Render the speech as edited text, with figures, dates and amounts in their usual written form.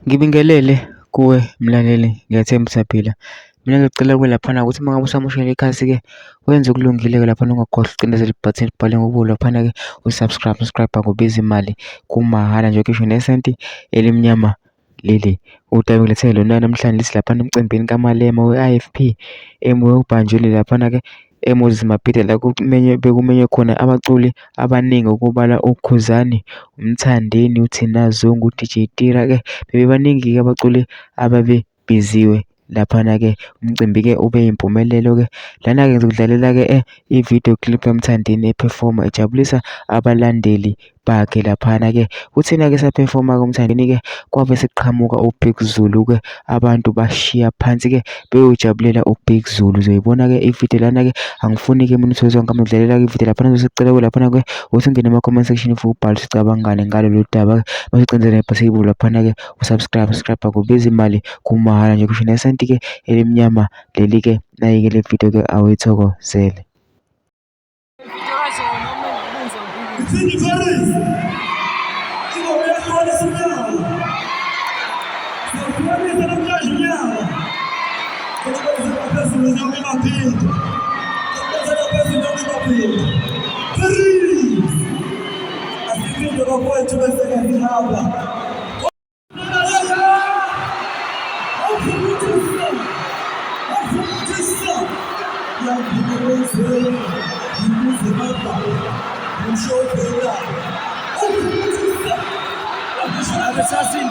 Ngibingelele kuwe mlaleli, ngiyathemba usaphila. Mina ngicela kuwe laphana ukuthi uma ngabe usamoshela ikhasi-ke wenze okulungile-ke laphana ungakhohlwa ukucindezela i-button elibhalwe ngokubo laphana-ke subscribe akubizi imali kumahhala nje ngisho nesenti elimnyama leli. Udaba ngilethele lona namhlanje lithi laphana emcimbini kaMalema we-IFP ubanjweni laphana-ke eMoses Mabhida la bekumenywe khona abaculi abaningi ukubala uKhuzani, uMthandeni, uThina Zungu, u-DJ Tira-ke bebebaningi-ke abaculi ababebhiziwe laphana-ke umcimbi-ke ube yimpumelelo-ke. Lana-ke ngizokudlalela-ke i-video clip kaMthandeni ephefoma ejabulisa abalandeli bakhe laphana-ke. Kuthina-ke saphefoma-ke uMthandeni-ke kwabe sekuqhamuka uBig Zulu-ke abantu bashiya phansi-ke beyojabulela uBig Zulu. Uzoyibona-ke ividiyo lana-ke angifuni-ke mina ukuthi zonke ngidlalela-ke ividiyo laphana ngizosicela laphana-ke ukuthi ungene ema-comment section futhi ubhale ukuthi ucabangani ngalolu daba-ke masicindezela ibhasikibulu laphana-ke subscribe akubizi imali kumahhala nje kusho nesenti-ke elimnyama leli-ke. Nayi-ke le video-ke awuyithokozele. Assassin.